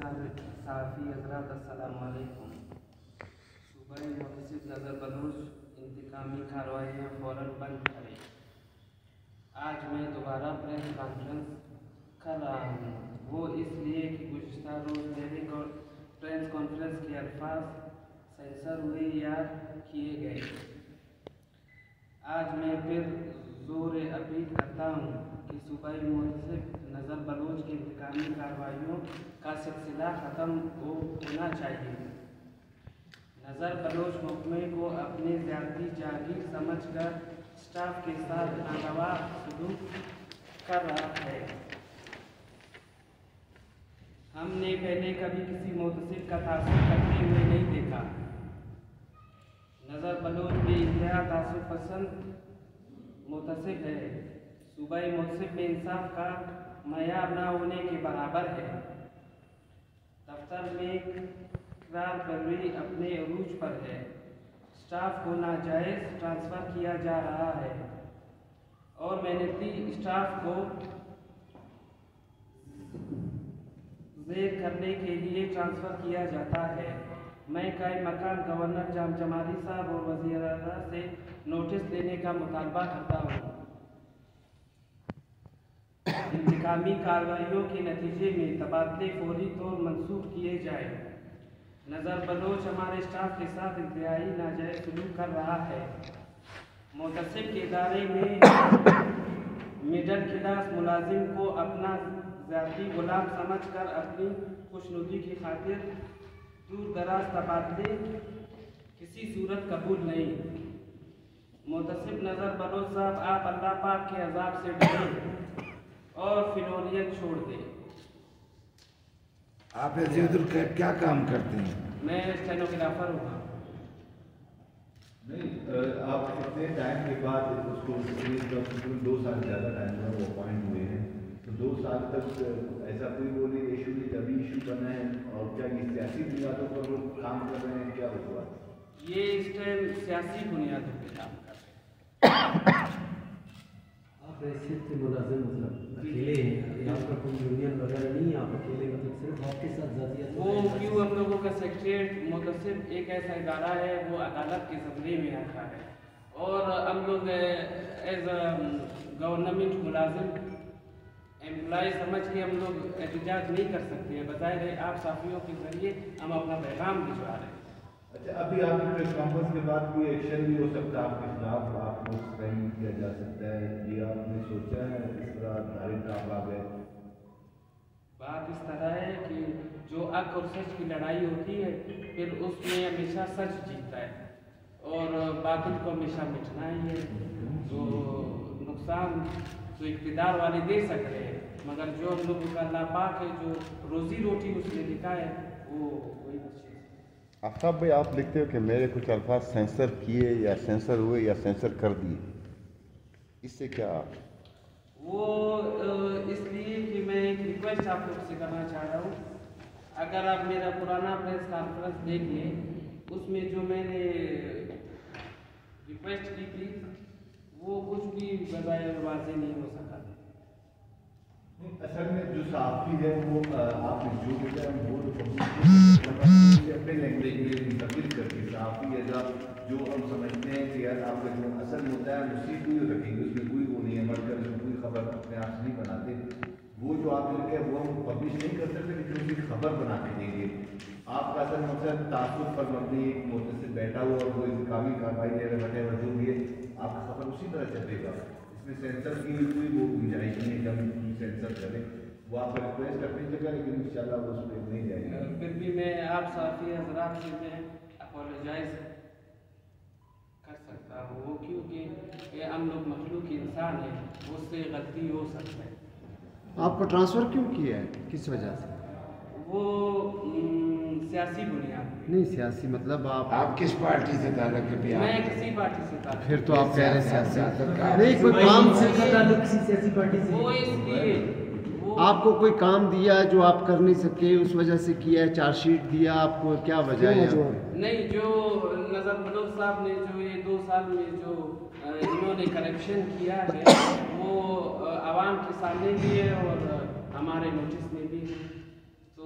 صحافی حضرات السلام علیکم۔ صوبائی محتسب نظر بلوچ انتقامی کارروائیاں فوراً بند کریں۔ آج میں دوبارہ پریس کانفرنس کر رہا ہوں، وہ اس لیے کہ گزشتہ روز میرے پریس کانفرنس کے الفاظ سینسر ہوئے یا کیے گئے۔ آج میں پھر زور اپیل کرتا ہوں کہ صوبائی محتسب نظر بلوچ کی انتقامی کارروائیوں کا سلسلہ ختم ہونا چاہیے۔ نظر بلوچ محکمے کو اپنے ذاتی جاگیر سمجھ کر اسٹاف کے ساتھ ناروا سلوک کر رہا ہے۔ ہم نے پہلے کبھی کسی محتسب کا تعصب کرتے ہوئے نہیں دیکھا۔ نظر بلوچ بے انتہا تعصب پسند محتسب ہے۔ صوبائی محتسب میں انصاف کا معیار نہ ہونے کے برابر ہے۔ دفتر میں کارکردگی اپنے عروج پر ہے۔ اسٹاف کو ناجائز ٹرانسفر کیا جا رہا ہے اور محنتی اسٹاف کو زیر کرنے کے لیے ٹرانسفر کیا جاتا ہے۔ میں قائم مقام گورنر جام جمالی صاحب اور وزیر اعلیٰ سے نوٹس دینے کا مطالبہ کرتا ہوں۔ انتقامی کارروائیوں کے نتیجے میں تبادلے فوری طور منسوخ کیے جائیں۔ نظر بلوچ ہمارے اسٹاف کے ساتھ انتہائی ناجائز سلوک کر رہا ہے۔ محتسب کے ادارے میں مڈل کلاس ملازم کو اپنا ذاتی غلام سمجھ کر اپنی خوشنودی کی خاطر دور دراز تبادلے کسی صورت قبول نہیں۔ محتسب نظر بلوچ صاحب، آپ اللہ پاک کے عذاب سے ڈریں اور فنونیت چھوڑ دیں۔ آپ عزیز القیب کیا کام کرتے ہیں؟ میں اسٹینوگرافر ہوں۔ نہیں، آپ اتنے ٹائم کے بعد اس کو 2 سال زیادہ ٹائم میں وہ اپوائنٹ ہوئے ہیں، تو 2 سال تک ایسا کوئی وہ ایشو نہیں، کبھی ایشو بنا ہے؟ اور کیا یہ سیاسی بنیادوں پر وہ کام کر رہے ہیں؟ کیا ہوا یہ اس ٹائم سیاسی بنیادوں پہ کام کر رہے ہیں۔ آپ حیثیت کے ملازم مطلب اکیلے ہیں، آپ کا کوئی یونین وغیرہ نہیں ہے، آپ اکیلے مطلب صرف آپ کے ساتھ ذاتیت؟ وہ کیوں ہم لوگوں کا سیکریٹریٹ محتسب ایک ایسا ادارہ ہے، وہ عدالت کے زمرے میں آتا ہے اور ہم لوگ ایز اے گورنمنٹ ملازم امپلائی سمجھ کے ہم لوگ احتجاج نہیں کر سکتے ہیں۔ بظاہر ہے آپ صحافیوں کے ذریعے ہم اپنا پیغام بھجوا رہے ہیں۔ اچھا، ابھی آپ کی پریس کانفرنس کے بعد کوئی ایکشن بھی ہو سکتا ہے آپ کے خلاف؟ آپ کو صحیح کیا جا سکتا ہے، یہ آپ نے سوچا ہے؟ اس طرح تاریخ آپ ہے؟ بات اس طرح ہے کہ جو حق اور سچ کی لڑائی ہوتی ہے، پھر اس میں ہمیشہ سچ جیتتا ہے اور باطل کو ہمیشہ مٹنا ہی ہے۔ تو نقصان تو اقتدار والے دے سکتے ہیں، مگر جو ہم لوگوں کا اللہ پاک ہے، جو روزی روٹی اس نے لکھا ہے، وہ وہی چیز۔ آفتاب بھائی، آپ لکھتے ہو کہ میرے کچھ الفاظ سینسر کیے یا سینسر ہوئے یا سینسر کر دیے، اس سے کیا؟ وہ اس لیے کہ میں ایک ریکویسٹ آپ لوگ سے کرنا چاہ رہا ہوں۔ اگر آپ میرا پرانا پریس کانفرنس دیکھیے، اس میں جو میں نے ریکویسٹ کی تھی وہ کچھ بھی بظاہر واضح نہیں ہو سکا۔ اصل میں جو صحافی ہے وہ آپ نے جو بھی وہ اپنے لینگویج میں منتقل کر کے صحافی ایسا جو ہم سمجھتے ہیں کہ یار آپ کا جو اصل ہوتا ہے اسی کو ہی رکھیں گے، اس میں کوئی وہ نہیں ہے، مر کر اس میں کوئی خبر اپنے آپ سے نہیں بناتے۔ وہ جو آپ نے لکھا ہے وہ ہم پبلش نہیں کر سکتے، لیکن اس کی خبر بنا کے دیں گے۔ آپ کا اصل مقصد تعصب پر مبنی ایک محتسب بیٹھا ہوا اور وہ انتقامی کارروائی لے رہے بیٹھے جو بھی ہے، آپ کا خبر اسی طرح چلے گا۔ اس میں سینسر کی کوئی وہ گنجائش نہیں ہے کہ ہم سینسر کریں۔ وہ آپ کا ریکویسٹ اپنی جگہ، لیکن انشاءاللہ وہ اس پہ نہیں جائے گا۔ پھر بھی میں آپ صحافی حضرات سے میں اپولوجائز کر سکتا ہوں، وہ کیونکہ ہم لوگ مخلوق انسان ہیں، اس سے غلطی ہو سکتا ہے۔ آپ کو ٹرانسفر کیوں کیا ہے، کس وجہ سے؟ وہ سیاسی بنیاد۔ نہیں سیاسی مطلب آپ کس پارٹی سے تعلق ہے؟ میں کسی پارٹی سے تعلق، پھر تو آپ کہہ رہے ہیں سیاسی نہیں، نہیں، کوئی کام سے تعلق کسی سیاسی پارٹی سے؟ وہ اس لیے آپ کو کوئی کام دیا جو آپ کر نہیں سکے، اس وجہ سے کیا ہے؟ چارج شیٹ دیا آپ کو، کیا وجہ ہے؟ نہیں، جو نظر بلوچ صاحب نے جو یہ 2 سال میں جو انہوں نے کرپشن کیا ہے، وہ عوام کے سامنے بھی ہے اور ہمارے نوٹس میں بھی ہے۔ تو